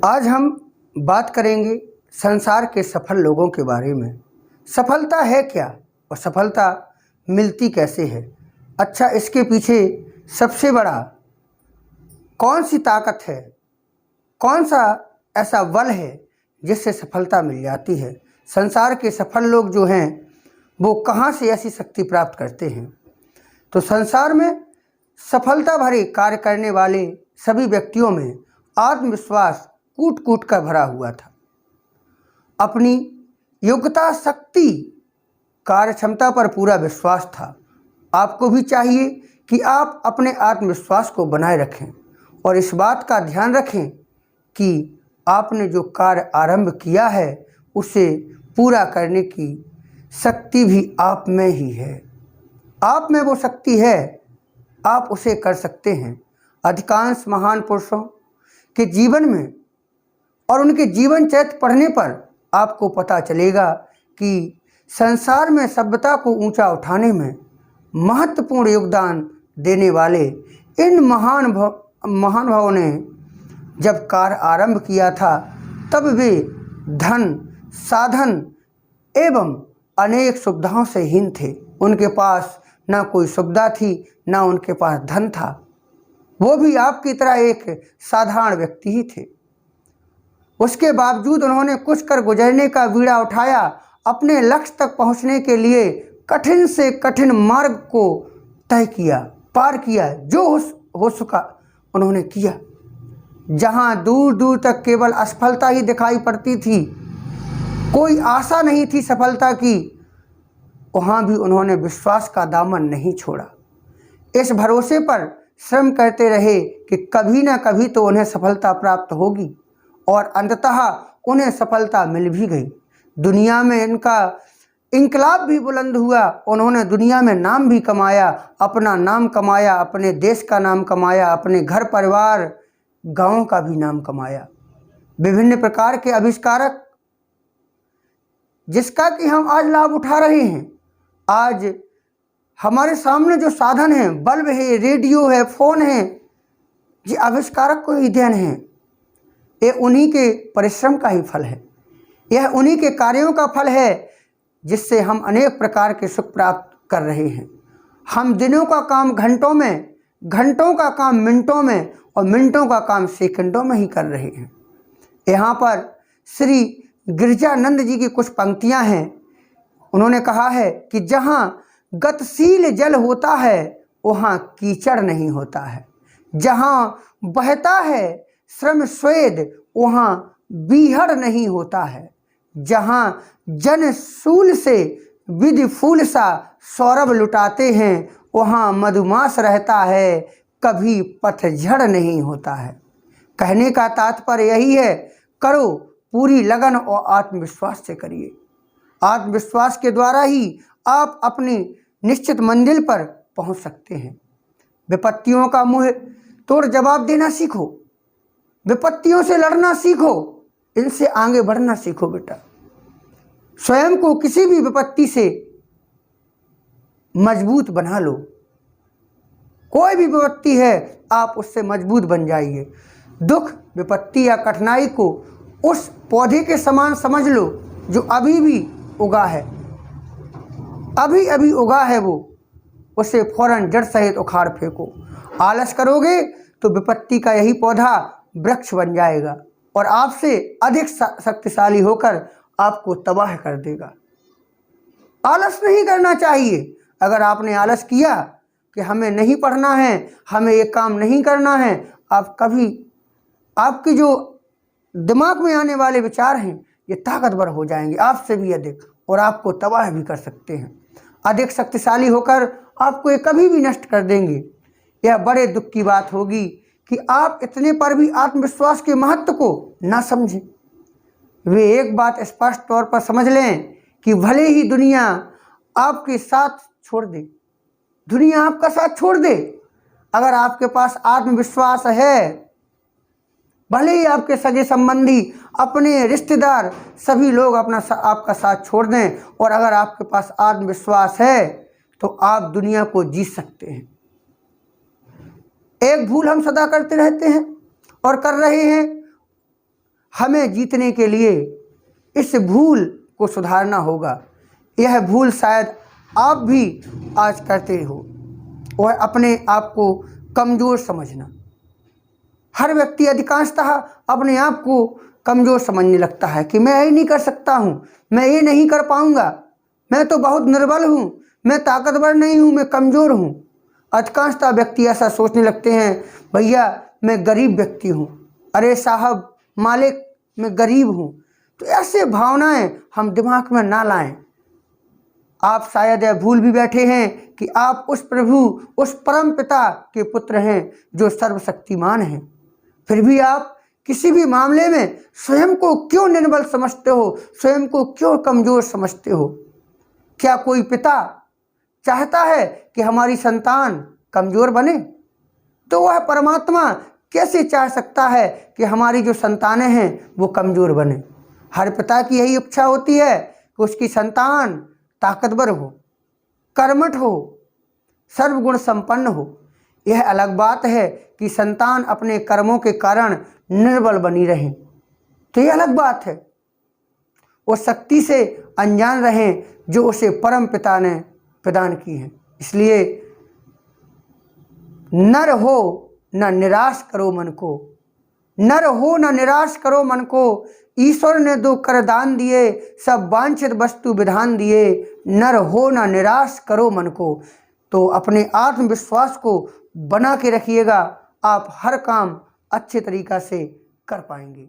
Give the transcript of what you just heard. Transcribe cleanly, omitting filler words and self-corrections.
आज हम बात करेंगे संसार के सफल लोगों के बारे में। सफलता है क्या और सफलता मिलती कैसे है? अच्छा, इसके पीछे सबसे बड़ा कौन सी ताकत है, कौन सा ऐसा बल है जिससे सफलता मिल जाती है? संसार के सफल लोग जो हैं वो कहाँ से ऐसी शक्ति प्राप्त करते हैं? तो संसार में सफलता भरे कार्य करने वाले सभी व्यक्तियों में आत्मविश्वास कूट कूट कर भरा हुआ था। अपनी योग्यता, शक्ति, कार्य क्षमता पर पूरा विश्वास था। आपको भी चाहिए कि आप अपने आत्मविश्वास को बनाए रखें और इस बात का ध्यान रखें कि आपने जो कार्य आरंभ किया है उसे पूरा करने की शक्ति भी आप में ही है। आप में वो शक्ति है, आप उसे कर सकते हैं। अधिकांश महान पुरुषों के जीवन में और उनके जीवन चरित्र पढ़ने पर आपको पता चलेगा कि संसार में सभ्यता को ऊंचा उठाने में महत्वपूर्ण योगदान देने वाले इन महानुभावों ने जब कार्य आरंभ किया था तब वे धन, साधन एवं अनेक सुविधाओं से हीन थे। उनके पास ना कोई सुविधा थी, ना उनके पास धन था। वो भी आपकी तरह एक साधारण व्यक्ति ही थे। उसके बावजूद उन्होंने कुछ कर गुजरने का बीड़ा उठाया। अपने लक्ष्य तक पहुंचने के लिए कठिन से कठिन मार्ग को तय किया, पार किया। जो हो सका उन्होंने किया। जहां दूर दूर तक केवल असफलता ही दिखाई पड़ती थी, कोई आशा नहीं थी सफलता की, वहाँ भी उन्होंने विश्वास का दामन नहीं छोड़ा। इस भरोसे पर श्रम करते रहे कि कभी ना कभी तो उन्हें सफलता प्राप्त होगी और अंततः उन्हें सफलता मिल भी गई। दुनिया में इनका इंकलाब भी बुलंद हुआ। उन्होंने दुनिया में नाम भी कमाया, अपना नाम कमाया, अपने देश का नाम कमाया, अपने घर परिवार गांव का भी नाम कमाया। विभिन्न प्रकार के आविष्कारक जिसका कि हम आज लाभ उठा रहे हैं। आज हमारे सामने जो साधन हैं, बल्ब है, रेडियो है, फ़ोन है, ये आविष्कारक को ही देन है। ये उन्हीं के परिश्रम का ही फल है। यह उन्हीं के कार्यों का फल है जिससे हम अनेक प्रकार के सुख प्राप्त कर रहे हैं। हम दिनों का काम घंटों में, घंटों का काम मिनटों में और मिनटों का काम सेकंडों में ही कर रहे हैं। यहाँ पर श्री गिरजानंद जी की कुछ पंक्तियाँ हैं। उन्होंने कहा है कि जहाँ गतिशील जल होता है वहाँ कीचड़ नहीं होता है। जहाँ बहता है श्रम स्वेद वहाँ बीहड़ नहीं होता है। जहाँ जन सूल से विधि फूल सा सौरभ लुटाते हैं वहाँ मधुमास रहता है, कभी पतझड़ नहीं होता है। कहने का तात्पर्य यही है, करो पूरी लगन और आत्मविश्वास से करिए। आत्मविश्वास के द्वारा ही आप अपनी निश्चित मंजिल पर पहुंच सकते हैं। विपत्तियों का मुंह तोड़ जवाब देना सीखो, विपत्तियों से लड़ना सीखो, इनसे आगे बढ़ना सीखो बेटा। स्वयं को किसी भी विपत्ति से मजबूत बना लो। कोई भी विपत्ति है आप उससे मजबूत बन जाइए। दुख, विपत्ति या कठिनाई को उस पौधे के समान समझ लो जो अभी भी उगा है, अभी अभी उगा है। वो उसे फौरन जड़ सहित उखाड़ फेंको। आलस करोगे तो विपत्ति का यही पौधा वृक्ष बन जाएगा और आपसे अधिक शक्तिशाली होकर आपको तबाह कर देगा। आलस नहीं करना चाहिए। अगर आपने आलस किया कि हमें नहीं पढ़ना है, हमें ये काम नहीं करना है, आप कभी आपकी जो दिमाग में आने वाले विचार हैं ये ताकतवर हो जाएंगे आपसे भी अधिक और आपको तबाह भी कर सकते हैं। अधिक शक्तिशाली होकर आपको ये कभी भी नष्ट कर देंगे। यह बड़े दुख की बात होगी कि आप इतने पर भी आत्मविश्वास के महत्व को ना समझें। वे एक बात स्पष्ट तौर पर समझ लें कि भले ही दुनिया आपके साथ छोड़ दे, दुनिया आपका साथ छोड़ दे, अगर आपके पास आत्मविश्वास है, भले ही आपके सगे संबंधी, अपने रिश्तेदार, सभी लोग आपका साथ छोड़ दें, और अगर आपके पास आत्मविश्वास है तो आप दुनिया को जीत सकते हैं। एक भूल हम सदा करते रहते हैं और कर रहे हैं, हमें जीतने के लिए इस भूल को सुधारना होगा। यह भूल शायद आप भी आज करते हो, और अपने आप को कमज़ोर समझना। हर व्यक्ति अधिकांशतः अपने आप को कमज़ोर समझने लगता है कि मैं ये नहीं कर सकता हूँ, मैं ये नहीं कर पाऊँगा, मैं तो बहुत निर्बल हूँ, मैं ताकतवर नहीं हूँ, मैं कमज़ोर हूँ। अधिकांशतः व्यक्ति ऐसा सोचने लगते हैं, भैया मैं गरीब व्यक्ति हूँ, अरे साहब मालिक मैं गरीब हूँ। तो ऐसे भावनाएं हम दिमाग में ना लाएं। आप शायद यह भूल भी बैठे हैं कि आप उस प्रभु, उस परम पिता के पुत्र हैं जो सर्वशक्तिमान हैं। फिर भी आप किसी भी मामले में स्वयं को क्यों निर्बल समझते हो, स्वयं को क्यों कमज़ोर समझते हो? क्या कोई पिता चाहता है कि हमारी संतान कमज़ोर बने? तो वह परमात्मा कैसे चाह सकता है कि हमारी जो संतानें हैं वो कमज़ोर बने? हर पिता की यही इच्छा होती है कि उसकी संतान ताकतवर हो, कर्मठ हो, सर्वगुण संपन्न हो। यह अलग बात है कि संतान अपने कर्मों के कारण निर्बल बनी रहे, तो यह अलग बात है। वो शक्ति से अनजान रहें जो उसे परम पिता ने प्रदान की है। इसलिए नर हो न निराश करो मन को, नर हो न निराश करो मन को, ईश्वर ने दो कर दान दिए, सब वांछित वस्तु विधान दिए, नर हो न निराश करो मन को। तो अपने आत्मविश्वास को बना के रखिएगा, आप हर काम अच्छे तरीक़ा से कर पाएंगे।